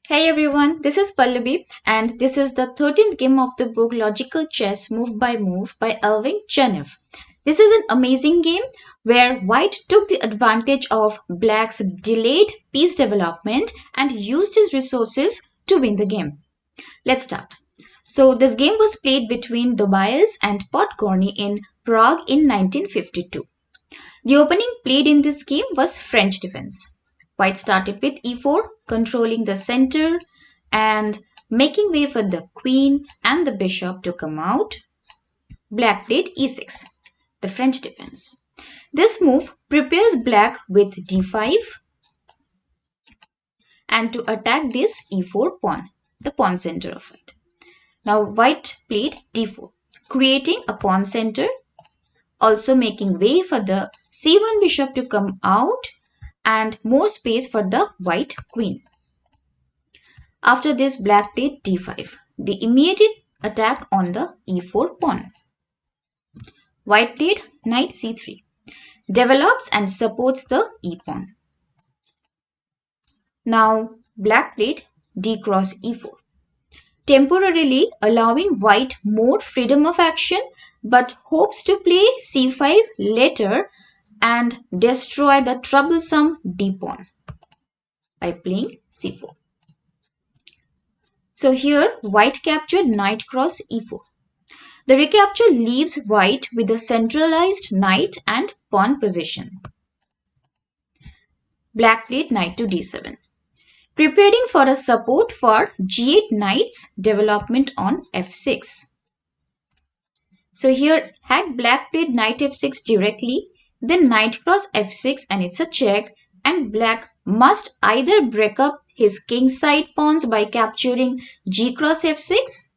Hey everyone, this is Pallavi and this is the 13th game of the book Logical Chess Move by Move by Irving Chernev. This is an amazing game where White took the advantage of Black's delayed piece development and used his resources to win the game. Let's start. So this game was played between Dobias and Podgorny in Prague in 1952. The opening played in this game was French defense. White started with e4, controlling the center and making way for the queen and the bishop to come out. Black played e6, the French defense. This move prepares black with d5 and to attack this e4 pawn, the pawn center of it. Now white played d4, creating a pawn center, also making way for the c1 bishop to come out and more space for the white queen. After this, black played d5, the immediate attack on the e4 pawn. White played knight c3, develops and supports the e pawn. Now black played d cross e4, temporarily allowing white more freedom of action but hopes to play c5 later and destroy the troublesome d pawn by playing c4. So here white captured knight cross e4. The recapture leaves white with a centralized knight and pawn position. Black played knight to d7, preparing for a support for g8 knight's development on f6. So here had black played knight f6 directly, then knight cross f6 and it's a check, and black must either break up his king side pawns by capturing g cross f6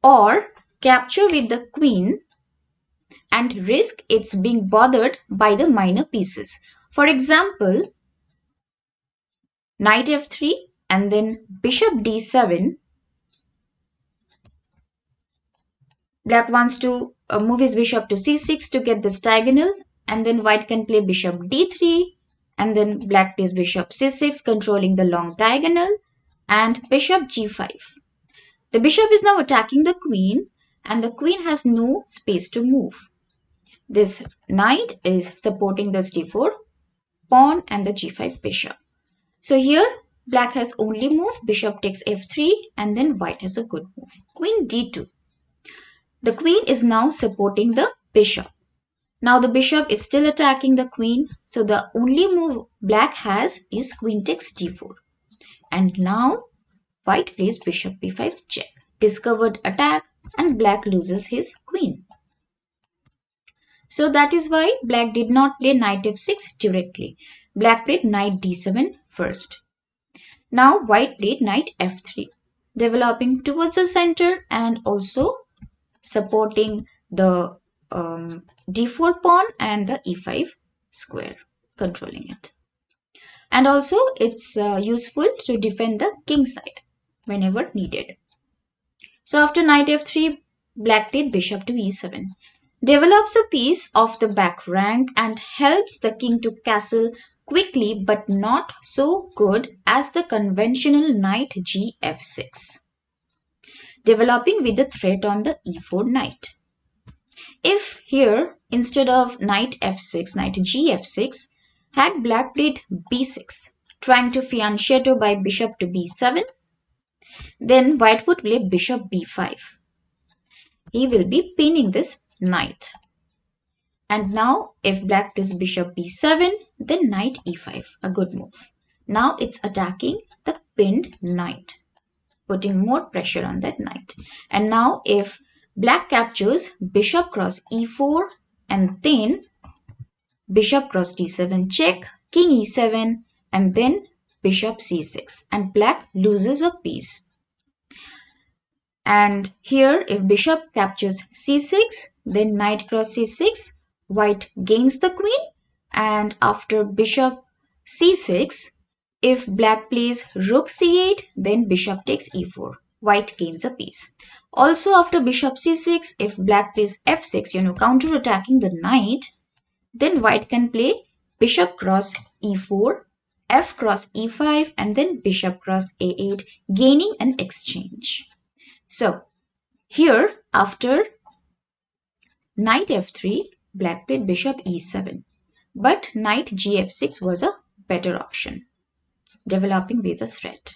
or capture with the queen and risk its being bothered by the minor pieces. For example, knight f3 and then bishop d7. Black wants to move his bishop to c6 to get this diagonal, and then white can play bishop d3 and then black plays bishop c6 controlling the long diagonal and bishop g5. The bishop is now attacking the queen and the queen has no space to move. This knight is supporting the d4 pawn and the g5 bishop. So here black has only move, bishop takes f3 and then white has a good move. Queen d2. The queen is now supporting the bishop. Now the bishop is still attacking the queen, so the only move black has is queen takes d4. And now white plays bishop b5 check, discovered attack, and black loses his queen. So that is why black did not play knight f6 directly. Black played knight d7 first. Now white played knight f3, developing towards the center and also supporting the d4 pawn and the e5 square, controlling it. And also it's useful to defend the king side whenever needed. So after knight f3, black played bishop to e7, develops a piece of the back rank and helps the king to castle quickly, but not so good as the conventional knight gf6, developing with the threat on the e4 knight. If here, instead of knight f6, knight gf6, had black played b6, trying to fianchetto by bishop to b7, then white would play bishop b5. He will be pinning this knight. And now if black plays bishop b7, then knight e5, a good move. Now it's attacking the pinned knight, putting more pressure on that knight. And now if black captures bishop cross e4 and then bishop cross d7 check, king e7 and then bishop c6, and black loses a piece. And here if bishop captures c6, then knight cross c6, white gains the queen, and after bishop c6, if black plays rook c8, then bishop takes e4, white gains a piece. Also after bishop c6, if black plays f6, counter-attacking the knight, then white can play bishop cross e4 f cross e5 and then bishop cross a8, gaining an exchange. So here after knight f3, black played bishop e7, but knight gf6 was a better option, developing with a threat,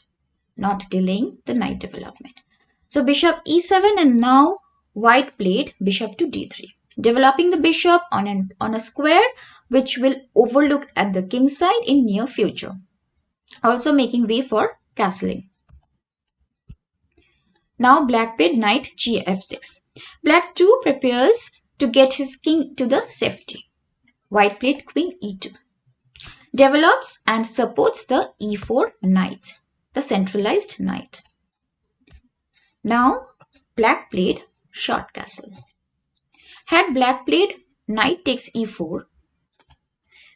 not delaying the knight development. So bishop e7 and now white played bishop to d3, developing the bishop on a square which will overlook at the king side in near future, also making way for castling. Now black played knight gf6. Black too prepares to get his king to the safety. White played queen e2. Develops and supports the e4 knight, the centralized knight. Now black played short castle. Had black played knight takes e4,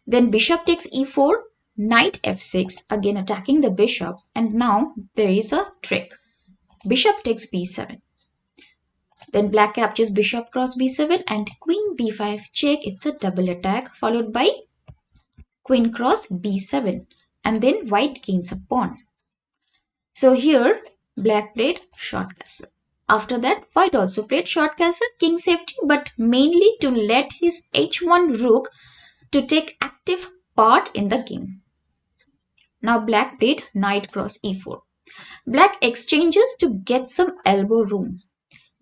then bishop takes e4, knight f6, again attacking the bishop, and now there is a trick. Bishop takes b7. Then black captures bishop cross b7 and queen b5 check. It's a double attack followed by queen cross b7 and then white gains a pawn. So here black played short castle. After that white also played short castle, king safety, but mainly to let his h1 rook to take active part in the game. Now black played knight cross e4. Black exchanges to get some elbow room.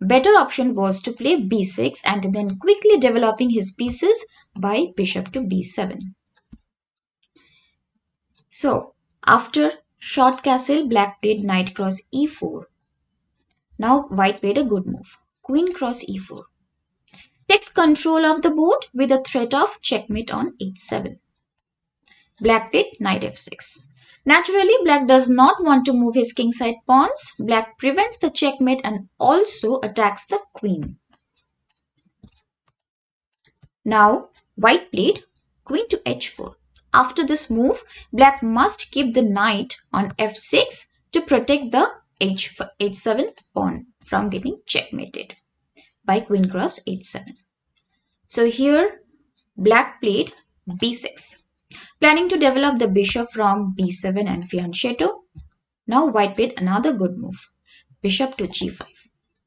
Better option was to play b6 and then quickly developing his pieces by bishop to b7. So after short castle, black played knight cross e4. Now white played a good move. Queen cross e4. Takes control of the board with a threat of checkmate on h7. Black played knight f6. Naturally, black does not want to move his kingside pawns. Black prevents the checkmate and also attacks the queen. Now, white played queen to h4. After this move, black must keep the knight on f6 to protect the h7 pawn from getting checkmated by queen cross h7. So here, black played b6. Planning to develop the bishop from b7 and fianchetto. Now white played another good move, bishop to g5.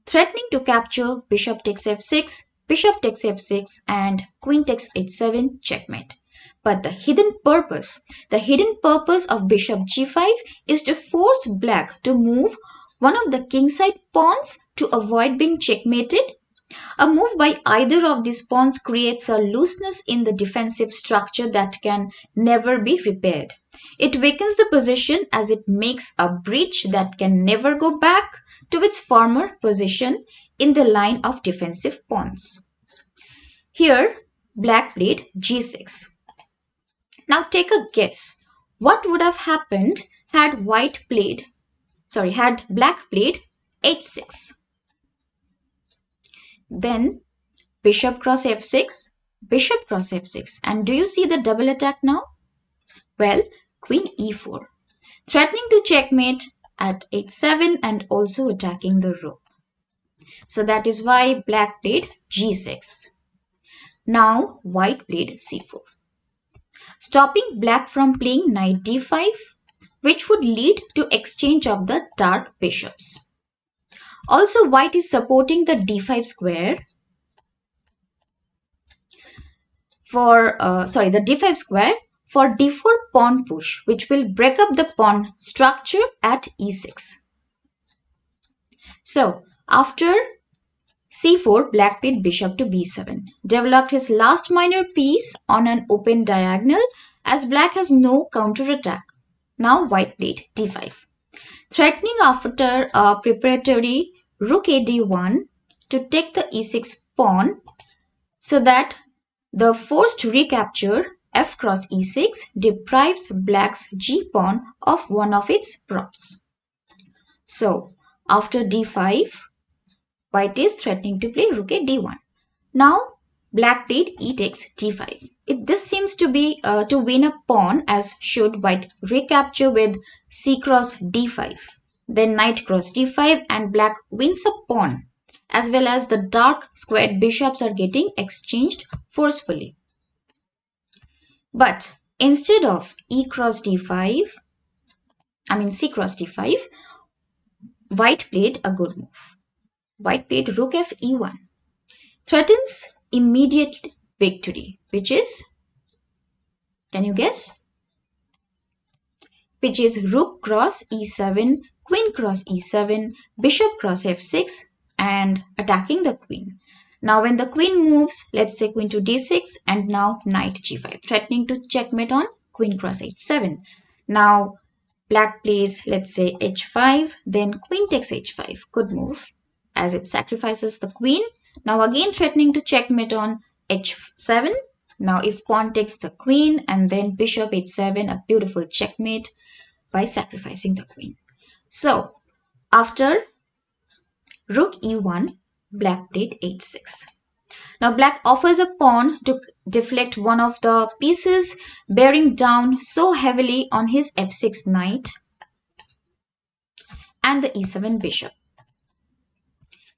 Threatening to capture bishop takes f6, bishop takes f6 and queen takes h7 checkmate. But the hidden purpose of bishop g5 is to force black to move one of the kingside pawns to avoid being checkmated. A move by either of these pawns creates a looseness in the defensive structure that can never be repaired. It weakens the position as it makes a breach that can never go back to its former position in the line of defensive pawns. Here, black played g6. Now take a guess. What would have happened had black played h6? Then bishop cross f6, bishop cross f6. And do you see the double attack now? Well, queen e4, threatening to checkmate at h7 and also attacking the rook. So that is why black played g6. Now white played c4, stopping black from playing knight d5, which would lead to exchange of the dark bishops. Also, white is supporting the d5 square for the d5 square for d4 pawn push, which will break up the pawn structure at e6. So after c4, black played bishop to b7, developed his last minor piece on an open diagonal as black has no counter attack. Now white played d5, threatening after a preparatory rook a d1 to take the e6 pawn so that the forced recapture f cross e6 deprives black's g pawn of one of its props. So after d5, white is threatening to play rook a d1. Now black played e takes d5. This seems to be to win a pawn, as should white recapture with c cross d5. Then knight cross d5 and black wins a pawn, as well as the dark squared bishops are getting exchanged forcefully. But instead of C cross D5, white played a good move. White played rook f e1. Threatens immediate victory, which is, can you guess? Which is rook cross e7, queen cross e7, bishop cross f6, and attacking the queen. Now when the queen moves, let's say queen to d6, and now knight g5, threatening to checkmate on queen cross h7. Now black plays, let's say h5, then queen takes h5, good move, as it sacrifices the queen. Now again threatening to checkmate on h7. Now if pawn takes the queen, and then bishop h7, a beautiful checkmate by sacrificing the queen. So after rook e1, black played h6. Now black offers a pawn to deflect one of the pieces bearing down so heavily on his f6 knight and the e7 bishop.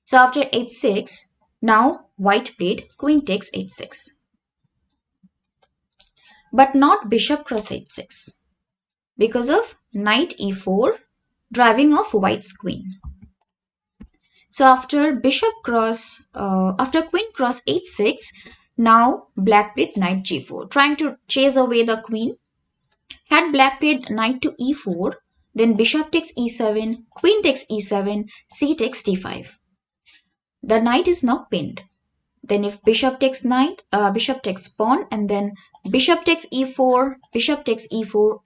So after h6, now white played queen takes h6. But not bishop cross h6 because of knight e4 driving off white's queen. So after queen cross h6, now black played knight g4, trying to chase away the queen. Had black played knight to e4, then bishop takes e7, queen takes e7, c takes d5. The knight is now pinned. Then if bishop takes pawn, and then bishop takes e4,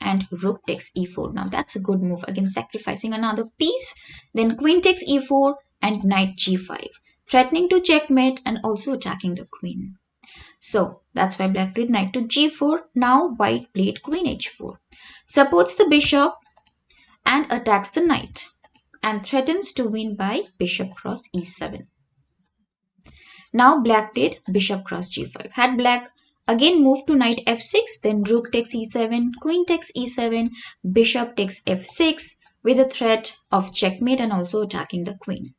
and rook takes e4. Now that's a good move, again sacrificing another piece. Then queen takes e4 and knight g5, threatening to checkmate and also attacking the queen. So that's why black played knight to g4. Now white played queen h4, supports the bishop and attacks the knight, and threatens to win by bishop cross e7. Now black played bishop cross g5. Had black again moved to knight f6, then rook takes e7, queen takes e7, bishop takes f6 with the threat of checkmate and also attacking the queen.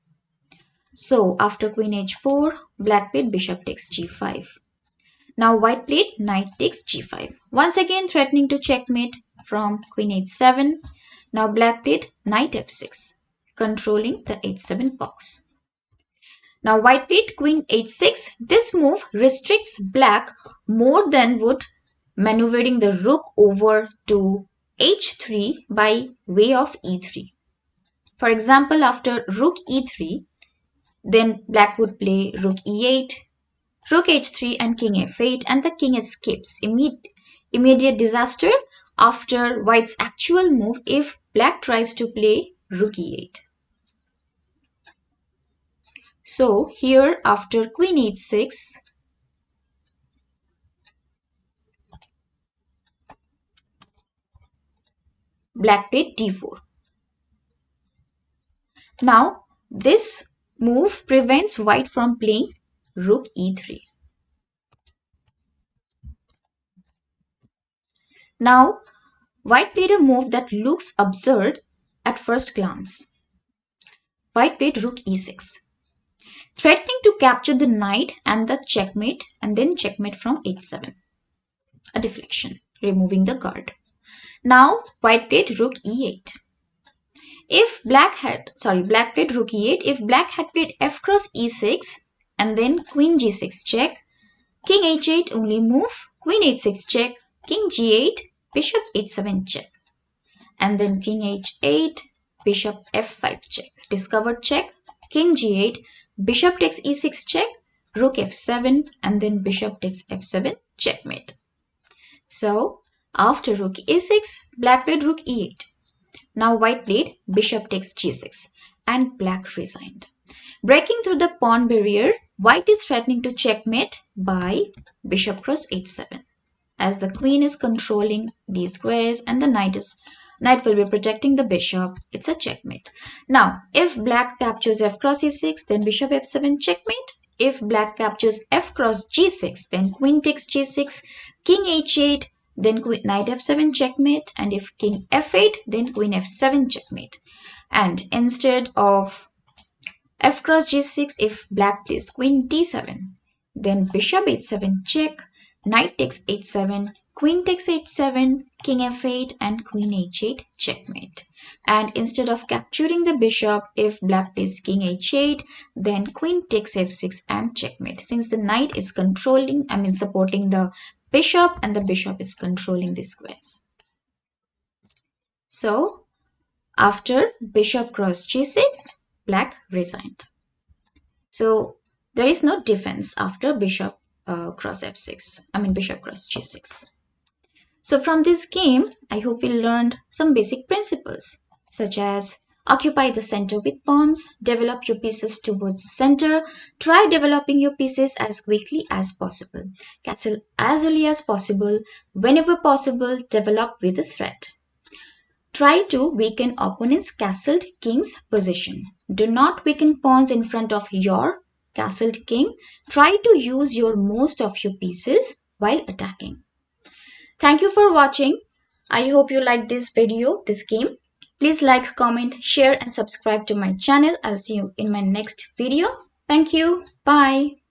So after queen h4, black played bishop takes g5. Now white played knight takes g5, once again threatening to checkmate from queen h7. Now black played knight f6, controlling the h7 box. Now white played queen h6. This move restricts black more than would maneuvering the rook over to h3 by way of e3. For example, after rook e3, then black would play rook e8, rook h3 and king f8, and the king escapes. Immediate disaster after white's actual move if black tries to play rook e8. So here after queen h6, black played d4. Now this move prevents white from playing rook e3. Now white played a move that looks absurd at first glance. White played rook e6, threatening to capture the knight and the checkmate, and then checkmate from h7. A deflection, removing the guard. Now white played rook e8. Black played rook e8. If black had played f cross e6 and then queen g6 check, king h8 only move, queen h6 check, king g8, bishop h7 check, and then king h8, bishop f5 check, discovered check, king g8, bishop takes e6 check, rook f7, and then bishop takes f7 checkmate. So after rook e6, black played rook e8. Now white played bishop takes g6 and black resigned. Breaking through the pawn barrier, white is threatening to checkmate by bishop cross h7. As the queen is controlling these squares and the knight will be protecting the bishop, it's a checkmate. Now if black captures f cross e6, then bishop f7 checkmate. If black captures f cross g6, then queen takes g6, king h8, then knight f7 checkmate, and if king f8, then queen f7 checkmate. And instead of f cross g6, if black plays queen d7, then bishop h7 check, knight takes h7, queen takes h7, king f8, and queen h8, checkmate. And instead of capturing the bishop, if black plays king h8, then queen takes f6 and checkmate. Since the knight is supporting the bishop, and the bishop is controlling the squares. So, after bishop cross g6, black resigned. So, there is no defense after bishop cross f6. Bishop cross g6. So from this game, I hope we learned some basic principles such as occupy the center with pawns, develop your pieces towards the center, try developing your pieces as quickly as possible, castle as early as possible, whenever possible, develop with a threat. Try to weaken opponent's castled king's position. Do not weaken pawns in front of your castled king. Try to use most of your pieces while attacking. Thank you for watching. I hope you liked this video, this game. Please like, comment, share and subscribe to my channel. I'll see you in my next video. Thank you. Bye.